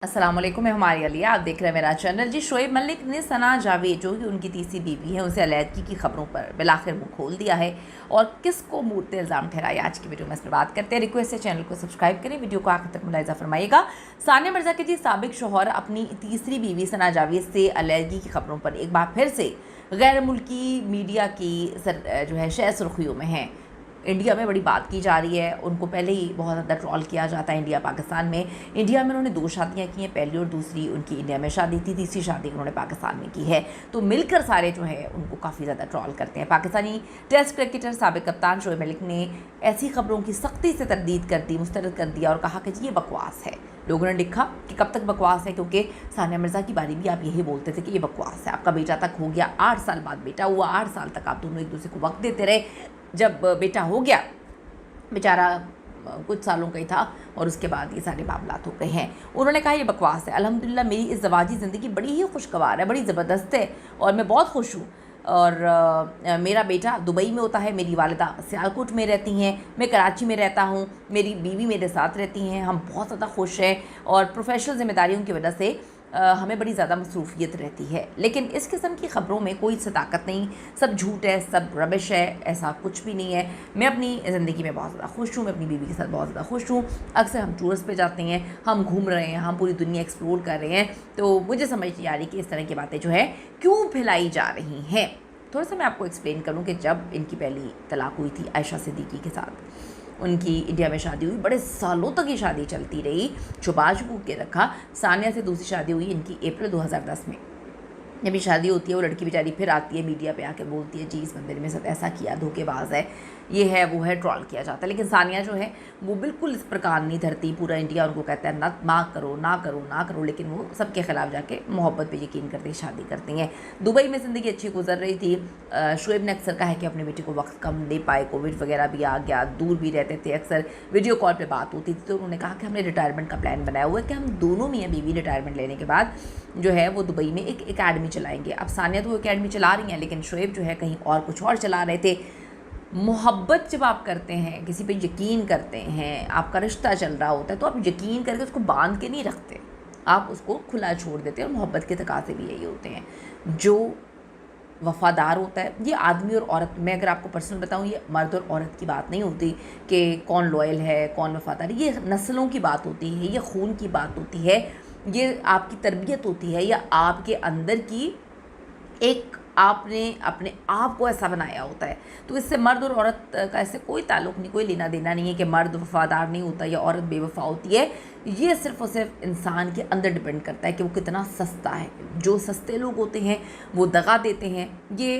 अस्सलाम वालेकुम, मैं हमारी अलिया, आप देख रहे हैं मेरा चैनल। जी, शोएब मलिक ने सना जावेद जो कि उनकी तीसरी बीवी है उनसे अलैदगी की खबरों पर बिलाखिर मुंह खोल दिया है और किसको मूर्त इल्ज़ाम ठहराया। आज की वीडियो में इस पर बात करते हैं। रिक्वेस्ट है चैनल को सब्सक्राइब करें, वीडियो को आखिर तक मुलाहिज़ा फरमाइएगा। सानिया मिर्ज़ा के जी साबिक शौहर अपनी तीसरी बीवी सना जावेद से अलैदगी की खबरों पर एक बार फिर से गैर मुल्की मीडिया की जो है शह सुर्खियों में है। इंडिया में बड़ी बात की जा रही है, उनको पहले ही बहुत ज़्यादा ट्रॉल किया जाता है इंडिया पाकिस्तान में। इंडिया में उन्होंने 2 शादियाँ की हैं, पहली और दूसरी उनकी इंडिया में शादी थी, तीसरी शादी उन्होंने पाकिस्तान में की है। तो मिलकर सारे जो है उनको काफ़ी ज़्यादा ट्रॉल करते हैं। पाकिस्तानी टेस्ट क्रिकेटर साबिक कप्तान शोएब मलिक ने ऐसी खबरों की सख्ती से तरदीद कर दी, मुस्तरद कर दिया और कहा कि जी ये बकवास है। लोगों ने लिखा कि कब तक बकवास है, क्योंकि सानिया मिर्ज़ा की बारी भी आप यही बोलते थे कि ये बकवास है। आपका बेटा तक हो गया, 8 साल बाद बेटा हुआ, 8 साल तक आप दोनों एक दूसरे को वक्त देते रहे। जब बेटा हो गया, बेचारा कुछ सालों का ही था और उसके बाद ये सारे मामलात हो गए हैं। उन्होंने कहा ये बकवास है। अल्हम्दुलिल्लाह मेरी इस ज़वाजी ज़िंदगी बड़ी ही खुशगवार है, बड़ी ज़बरदस्त है और मैं बहुत खुश हूँ। और मेरा बेटा दुबई में होता है, मेरी वालिदा सियालकोट में रहती हैं, मैं कराची में रहता हूँ, मेरी बीवी मेरे साथ रहती हैं। हम बहुत ज़्यादा खुश हैं और प्रोफेशनल ज़िम्मेदारियों की वजह से हमें बड़ी ज़्यादा मसरूफ़ियत रहती है। लेकिन इस किस्म की ख़बरों में कोई सदाकत नहीं, सब झूठ है, सब रबिश है, ऐसा कुछ भी नहीं है। मैं अपनी ज़िंदगी में बहुत ज़्यादा खुश हूँ, मैं अपनी बीवी के साथ बहुत ज़्यादा खुश हूँ। अक्सर हम टूरिस्ट पे जाते हैं, हम घूम रहे हैं, हम पूरी दुनिया एक्सप्लोर कर रहे हैं। तो मुझे समझ नहीं आ रही कि इस तरह की बातें जो है क्यों फैलाई जा रही हैं। थोड़ा सा मैं आपको एक्सप्लेन करूँ कि जब इनकी पहली तलाक हुई थी आयशा सिद्दीकी के साथ, उनकी इंडिया में शादी हुई, बड़े सालों तक ये शादी चलती रही, छुपा छुप के रखा। सानिया से दूसरी शादी हुई इनकी अप्रैल 2010 में। जब ये शादी होती है वो लड़की बेचारी फिर आती है मीडिया पे आके बोलती है जी इस बंदे ने मेरे साथ ऐसा किया, धोखेबाज है, ये है वो है, ट्रॉल किया जाता है। लेकिन सानिया जो है वो बिल्कुल इस प्रकार नहीं धरती। पूरा इंडिया उनको कहता है ना करो ना करो ना करो, लेकिन वो सबके खिलाफ जाके मोहब्बत पे यकीन करते शादी करती हैं। दुबई में ज़िंदगी अच्छी गुजर रही थी। शोएब ने अक्सर कहा है कि अपने बेटे को वक्त कम दे पाए, कोविड वगैरह भी आ गया, दूर भी रहते थे, अक्सर वीडियो कॉल पर बात होती थी। तो उन्होंने कहा कि हमने रिटायरमेंट का प्लान बनाया हुआ है कि हम दोनों मियाँ बीवी रिटायरमेंट लेने के बाद जो है वो दुबई में एक एकेडमी चलाएंगे। अब सानिया तो एकेडमी चला रही हैं, लेकिन शोएब जो है कहीं और कुछ और चला रहे थे। मोहब्बत जब आप करते हैं, किसी पे यकीन करते हैं, आपका रिश्ता चल रहा होता है, तो आप यकीन करके उसको बांध के नहीं रखते, आप उसको खुला छोड़ देते हैं। और मोहब्बत के तकाज़े भी यही होते हैं। जो वफ़ादार होता है, ये आदमी और औरत, मैं अगर आपको पर्सनल बताऊँ, ये मर्द और औरत की बात नहीं होती कि कौन लॉयल है कौन वफ़ादार है। ये नस्लों की बात होती है, ये खून की बात होती है, ये आपकी तरबियत होती है, या आपके अंदर की एक आपने अपने आप को ऐसा बनाया होता है। तो इससे मर्द और औरत का ऐसे कोई ताल्लुक़ नहीं, कोई लेना देना नहीं है कि मर्द वफ़ादार नहीं होता या औरत बेवफ़ा होती है। ये सिर्फ़ और सिर्फ इंसान के अंदर डिपेंड करता है कि वो कितना सस्ता है। जो सस्ते लोग होते हैं वो दगा देते हैं। ये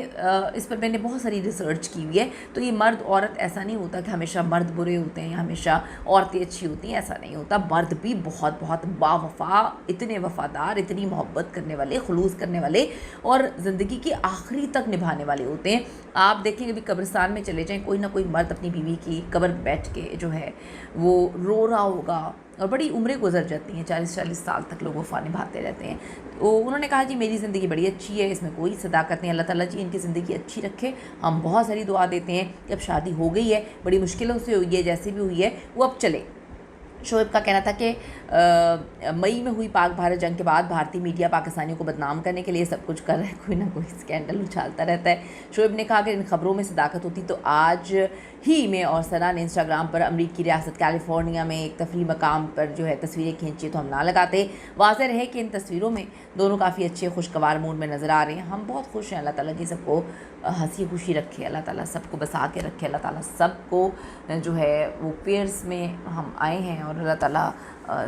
इस पर मैंने बहुत सारी रिसर्च की हुई है। तो ये मर्द औरत ऐसा नहीं होता कि हमेशा मर्द बुरे होते हैं या हमेशा औरतें अच्छी होती हैं, ऐसा नहीं होता। मर्द भी बहुत बहुत बावफ़ा, इतने वफ़ादार, इतनी मोहब्बत करने वाले, खुलूस करने वाले और ज़िंदगी की आखिरी तक निभाने वाले होते हैं। आप देखें कभी कब्रिस्तान में चले जाएं, कोई ना कोई मर्द अपनी बीवी की कब्र पर बैठ के जो है वो रो रहा होगा और बड़ी उम्रें गुजर जाती हैं, 40-40 साल तक लोग वफ़ा निभाते रहते हैं। तो उन्होंने कहा जी मेरी ज़िंदगी बड़ी अच्छी है, इसमें कोई सदाकत नहीं, अल्लाह ताला जी इनकी ज़िंदगी अच्छी रखे। हम बहुत सारी दुआ देते हैं कि अब शादी हो गई है, बड़ी मुश्किलों से हुई है, जैसे भी हुई है वो अब चले। शोएब का कहना था कि मई में हुई पाक भारत जंग के बाद भारतीय मीडिया पाकिस्तानियों को बदनाम करने के लिए सब कुछ कर रहा है, कोई ना कोई स्कैंडल उछालता रहता है। शोएब ने कहा कि इन खबरों में सदाकत होती तो आज ही में और सना ने इंस्टाग्राम पर अमरीकी रियासत कैलिफोर्निया में एक तफरी मकाम पर जो है तस्वीरें खींची तो हम ना लगाते। वाज़ेह रहे कि इन तस्वीरों में दोनों काफ़ी अच्छे खुशगवार मूड में नज़र आ रहे हैं। हम बहुत खुश हैं, अल्लाह ताला जी सबको हंसी खुशी रखे, अल्लाह ताला सबको बसा के रखे, अल्लाह ताला सबको जो है वो पेयर्स में हम आए हैं और अल्लाह ताला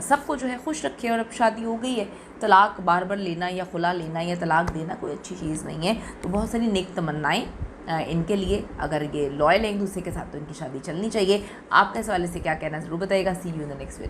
सबको जो है खुश रखे। और अब शादी हो गई है, तलाक बार बार लेना या खुला लेना या तलाक देना कोई अच्छी चीज़ नहीं है। तो बहुत सारी नेक तमन्नाएँ इनके लिए। अगर ये लॉयल हैं एक दूसरे के साथ तो इनकी शादी चलनी चाहिए। आपका इस वाले से क्या कहना है ज़रूर बताइएगा। See you in the next video.